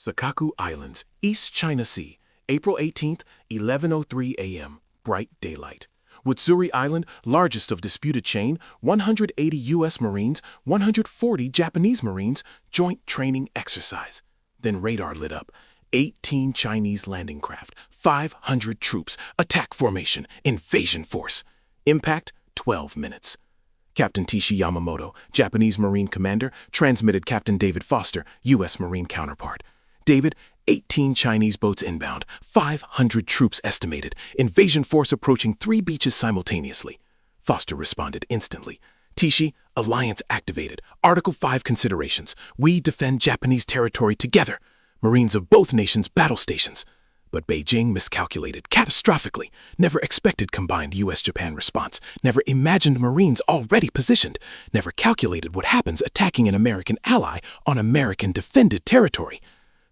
Senkaku Islands, East China Sea, April 18th, 11:03 a.m. Bright daylight. Wutsuri Island, largest of disputed chain, 180 U.S. Marines, 140 Japanese Marines, joint training exercise. Then radar lit up. 18 Chinese landing craft, 500 troops, attack formation, invasion force. Impact, 12 minutes. Captain Tishi Yamamoto, Japanese Marine commander, transmitted Captain David Foster, U.S. Marine counterpart. David, 18 Chinese boats inbound, 500 troops estimated, invasion force approaching 3 beaches simultaneously. Foster responded instantly. Tishi, alliance activated, Article 5 considerations. We defend Japanese territory together. Marines of both nations battle stations. But Beijing miscalculated catastrophically, never expected combined U.S.-Japan response, never imagined Marines already positioned, never calculated what happens attacking an American ally on American defended territory.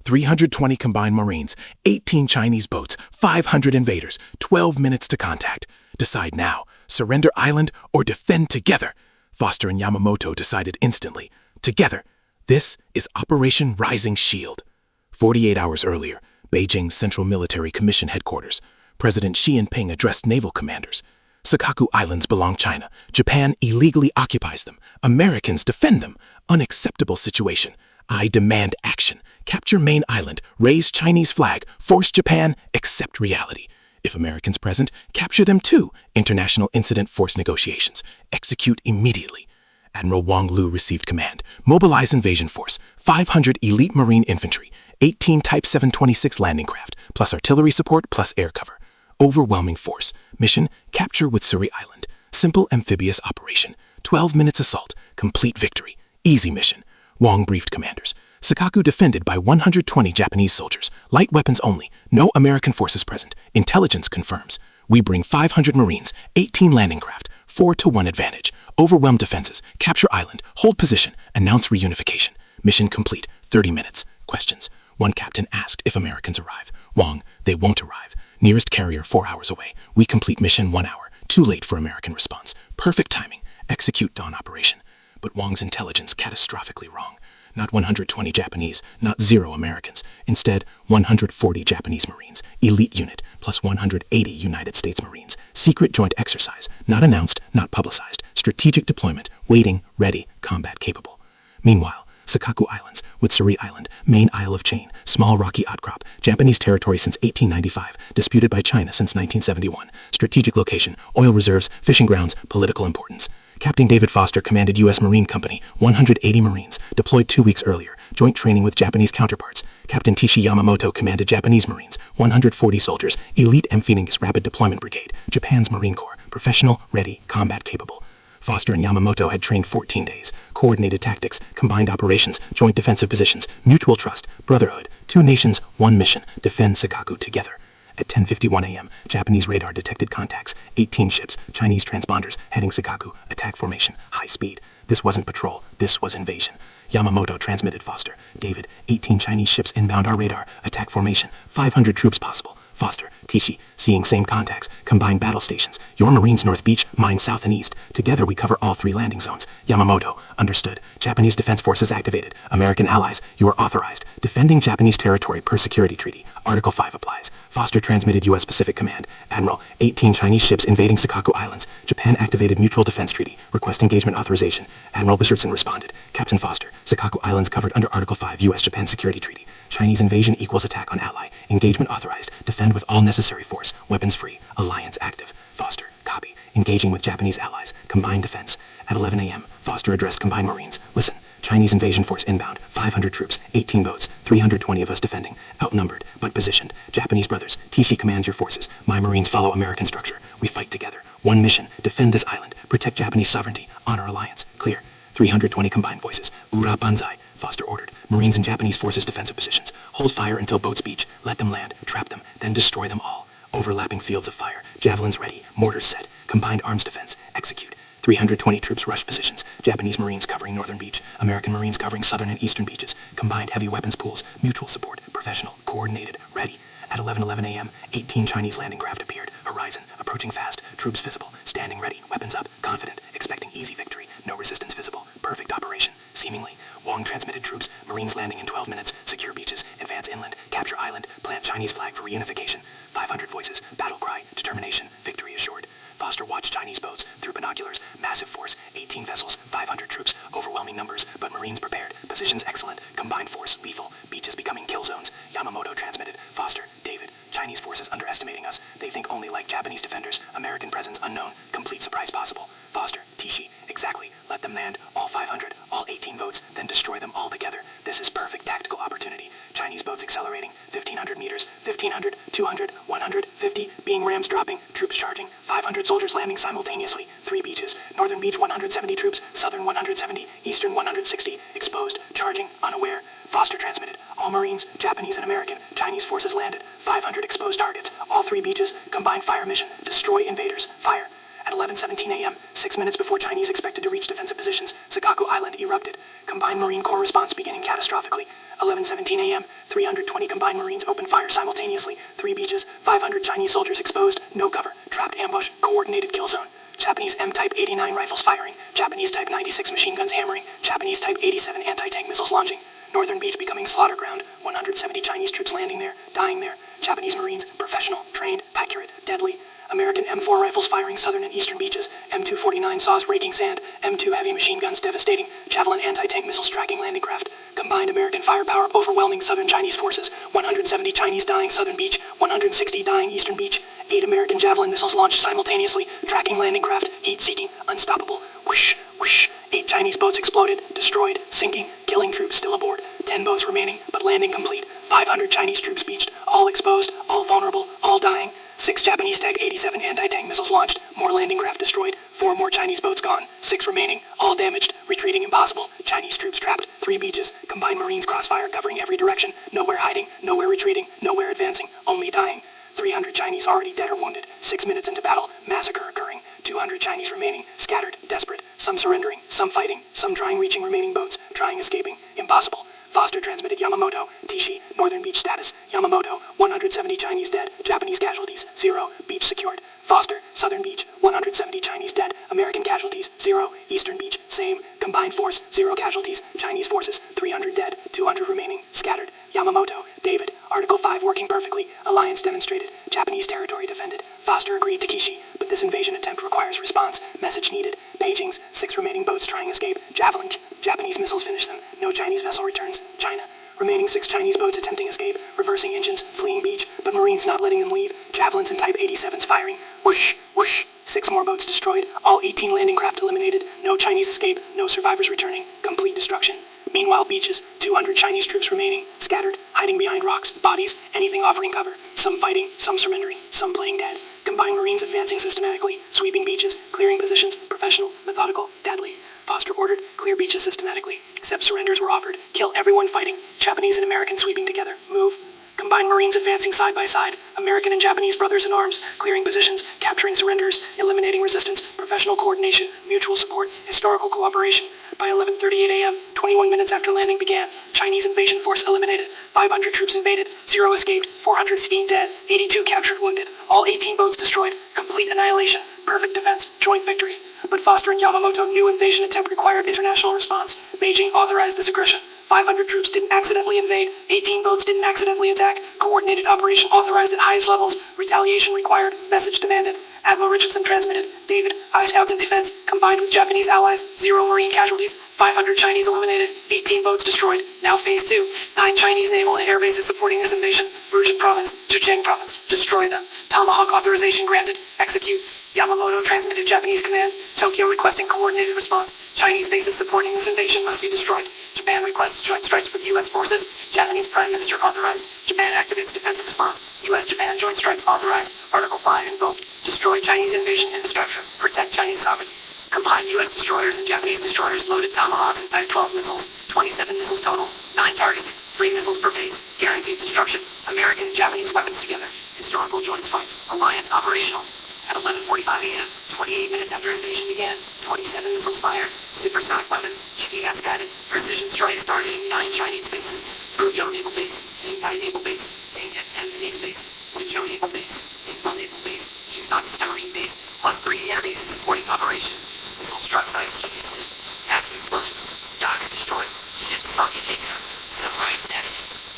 320 combined Marines, 18 Chinese boats, 500 invaders, 12 minutes to contact. Decide now, surrender island or defend together. Foster and Yamamoto decided instantly. Together. This is Operation Rising Shield. 48 hours earlier, Beijing's Central Military Commission headquarters. President Xi Jinping addressed naval commanders. Senkaku Islands belong China. Japan illegally occupies them. Americans defend them. Unacceptable situation. I demand action. Capture main island. Raise Chinese flag. Force Japan. Accept reality. If Americans present, capture them too. International Incident Force negotiations. Execute immediately. Admiral Wang Lu received command. Mobilize invasion force. 500 elite marine infantry. 18 Type 726 landing craft, plus artillery support, plus air cover. Overwhelming force. Mission, capture Wutsuri Island. Simple amphibious operation. 12 minutes assault. Complete victory. Easy mission. Wang briefed commanders. Senkaku defended by 120 Japanese soldiers. Light weapons only. No American forces present. Intelligence confirms. We bring 500 Marines, 18 landing craft, 4-1 advantage. Overwhelm defenses. Capture island. Hold position. Announce reunification. Mission complete. 30 minutes. Questions. One captain asked if Americans arrive. Wang, they won't arrive. Nearest carrier 4 hours away. We complete mission 1 hour. Too late for American response. Perfect timing. Execute dawn operation. But Wang's intelligence catastrophically wrong. Not 120 Japanese, not 0 Americans. Instead, 140 Japanese Marines, elite unit, plus 180 United States Marines. Secret joint exercise, not announced, not publicized. Strategic deployment, waiting, ready, combat capable. Meanwhile, Senkaku Islands, Wutsuri Island, main Isle of Chain, small rocky outcrop, Japanese territory since 1895, disputed by China since 1971. Strategic location, oil reserves, fishing grounds, political importance. Captain David Foster commanded U.S. Marine Company, 180 Marines, deployed 2 weeks earlier, joint training with Japanese counterparts. Captain Tishi Yamamoto commanded Japanese Marines, 140 soldiers, elite Amphibious Rapid Deployment Brigade, Japan's Marine Corps, professional, ready, combat capable. Foster and Yamamoto had trained 14 days, coordinated tactics, combined operations, joint defensive positions, mutual trust, brotherhood, 2 nations, 1 mission, defend Senkaku together. At 10:51 a.m., Japanese radar detected contacts, 18 ships, Chinese transponders, heading Senkaku, attack formation, high speed. This wasn't patrol, this was invasion. Yamamoto transmitted Foster. David, 18 Chinese ships inbound our radar, attack formation, 500 troops possible. Foster, Tishi, seeing same contacts, combined battle stations. Your Marines North Beach, mine South and East. Together we cover all 3 landing zones. Yamamoto, understood. Japanese Defense Forces activated. American allies, you are authorized. Defending Japanese territory per security treaty. Article 5 applies. Foster transmitted U.S. Pacific Command. Admiral, 18 Chinese ships invading Senkaku Islands. Japan activated Mutual Defense Treaty. Request engagement authorization. Admiral Richardson responded. Captain Foster, Senkaku Islands covered under Article 5 U.S.-Japan Security Treaty. Chinese invasion equals attack on ally. Engagement authorized. Defend with all necessary force. Weapons free. Alliance active. Foster, copy. Engaging with Japanese allies. Combined defense. At 11 a.m., Foster addressed combined Marines. Listen. Chinese invasion force inbound. 500 troops. 18 boats. 320 of us defending. Outnumbered, but positioned. Japanese brothers. Tishi commands your forces. My Marines follow American structure. We fight together. 1 mission. Defend this island. Protect Japanese sovereignty. Honor alliance. Clear. 320 combined voices. Ura Banzai. Foster ordered. Marines and Japanese forces defensive positions. Hold fire until boats beach. Let them land. Trap them. Then destroy them all. Overlapping fields of fire. Javelins ready. Mortars set. Combined arms defense. Execute. 320 troops rush positions. Japanese Marines covering northern beach. American Marines covering southern and eastern beaches. Combined heavy weapons pools. Mutual support. Professional. Coordinated. Ready. At 11:11 a.m., 18 Chinese landing craft appeared. Horizon. Approaching fast. Troops visible. Standing ready. Weapons up. Confident. Expecting easy victory. No resistance visible. Perfect operation. Seemingly. Wang transmitted troops. Marines landing in 12 minutes. Secure beaches. Advance inland, capture island, plant Chinese flag for reunification. 500 voices, battle cry, determination, victory assured. Foster watched Chinese boats through binoculars, massive force, 18 vessels, 500 troops, overwhelming numbers, but Marines prepared, positions excellent, combined force, lethal, beaches becoming kill zones. Yamamoto transmitted, Foster, David, Chinese forces underestimating us. They think only like Japanese defenders, American presence unknown, complete surprise possible. Foster, Tishi, exactly, let them land, all 500, all 18 votes, then destroy them all together. This is perfect tactical opportunity. Chinese boats accelerating, 1500 meters, 1500, 200, 150, being rams dropping, troops charging, 500 soldiers landing simultaneously, 3 beaches, northern beach 170 troops, southern 170, eastern 160, exposed, charging, unaware. Foster transmitted, all Marines, Japanese and American, Chinese forces landed, 500 exposed targets, all 3 beaches, combined fire mission, destroy invaders, fire. At 11:17 a.m., 6 minutes before Chinese expected to reach defensive positions, Senkaku Island erupted. Combined Marine Corps response beginning catastrophically. 11:17 a.m., 320 combined Marines opened fire simultaneously. 3 beaches, 500 Chinese soldiers exposed, no cover, trapped ambush, coordinated kill zone. Japanese M-Type 89 rifles firing, Japanese Type 96 machine guns hammering, Japanese Type 87 anti-tank missiles launching. Northern beach becoming slaughter ground, 170 Chinese troops landing there, dying there. Japanese Marines, professional, trained, accurate, deadly. American M4 rifles firing southern and eastern beaches, M249 saws raking sand, M2 heavy machine guns devastating, Javelin anti-tank missiles tracking landing craft. Combined American firepower overwhelming southern Chinese forces, 170 Chinese dying southern beach, 160 dying eastern beach, 8 American Javelin missiles launched simultaneously, tracking landing craft, heat-seeking, unstoppable, whoosh, whoosh. 8 Chinese boats exploded, destroyed, sinking, killing troops still aboard, 10 boats remaining, but landing complete, 500 Chinese troops beached, all exposed, all vulnerable, all dying. 6 Japanese Tag 87 anti-tank missiles launched, more landing craft destroyed, 4 more Chinese boats gone, 6 remaining, all damaged, retreating impossible, Chinese troops trapped, 3 beaches, combined Marines crossfire covering every direction, nowhere hiding, nowhere retreating, nowhere advancing, only dying. 300 Chinese already dead or wounded, 6 minutes into battle, massacre occurring, 200 Chinese remaining, scattered, desperate, some surrendering, some fighting, some trying reaching remaining boats, trying escaping, impossible. Foster transmitted Yamamoto, Tishi, Northern Beach status, Yamamoto, 170 Chinese dead, Japanese casualties, 0, beach secured. Foster, Southern Beach, 170 Chinese dead, American casualties, 0, Eastern Beach, same, combined force, 0 casualties, Chinese forces, 300 dead, 200 remaining, scattered. Yamamoto, David, Article 5 working perfectly, alliance demonstrated, Japanese territory defended. Foster agreed to Kishi, but this invasion attempt requires response, message needed, pagings, 6 remaining boats trying escape, Javelin, Japanese missiles finish them, no Chinese vessel returns, China. Remaining 6 Chinese boats attempting escape, reversing engines, fleeing beach, but Marines not letting them leave, Javelins and Type 87s firing, whoosh, whoosh. 6 more boats destroyed, all 18 landing craft eliminated, no Chinese escape, no survivors returning, complete destruction. Meanwhile, beaches, 200 Chinese troops remaining, scattered, hiding behind rocks, bodies, anything offering cover, some fighting, some surrendering, some playing dead. Combined Marines advancing systematically, sweeping beaches, clearing positions, professional, methodical, deadly. Foster ordered, clear beaches systematically, except surrenders were offered, kill everyone fighting, Japanese and American sweeping together, move. Combined Marines advancing side by side, American and Japanese brothers in arms, clearing positions, capturing surrenders, eliminating resistance, professional coordination, mutual support, historical cooperation. By 11:38 a.m., 21 minutes after landing began, Chinese invasion force eliminated, 500 troops invaded, 0 escaped, 400 skiing dead, 82 captured wounded, all 18 boats destroyed, complete annihilation, perfect defense, joint victory. But Foster and Yamamoto knew invasion attempt required international response. Beijing authorized this aggression. 500 troops didn't accidentally invade, 18 boats didn't accidentally attack, coordinated operation authorized at highest levels, retaliation required, message demanded. Admiral Richardson transmitted, David, Eichhout's defense, combined with Japanese allies, 0 Marine casualties, 500 Chinese eliminated, 18 boats destroyed, now phase 2, 9 Chinese naval and air bases supporting this invasion, Fujian province, Zhejiang province, destroy them, Tomahawk authorization granted, execute. Yamamoto transmitted Japanese command, Tokyo requesting coordinated response, Chinese bases supporting this invasion must be destroyed, Japan requests joint strikes with U.S. forces, Japanese Prime Minister authorized, Japan activates defensive response, U.S.-Japan joint strikes authorized, Article 5 invoked, destroy Chinese invasion infrastructure, protect Chinese sovereignty. Combined U.S. destroyers and Japanese destroyers loaded Tomahawks and Type 12 missiles, 27 missiles total, 9 targets, 3 missiles per base, guaranteed destruction, American and Japanese weapons together, historical joints fight, alliance operational. At 11:45 a.m., 28 minutes after invasion began, 27 missiles fired, supersonic weapons, GPS guided, precision strikes targeting 9 Chinese bases, Fuzhou Naval Base, Senkai Naval Base, Invades Base, Fuzhou Naval Base, Senkaku Naval Base, Shusaki Marine Base, plus 3 air bases supporting operation. Missile struck sites previously, massive explosions, docks destroyed, ships sunk in Asia, submarines dead,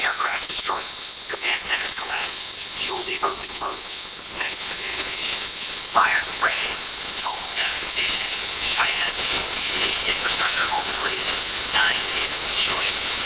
aircraft destroyed. Command centers collapsed. Fuel depots exposed. Setting for detonation. Fire spreading. Total devastation. China's PC infrastructure on the fridge. 9 bases destroyed.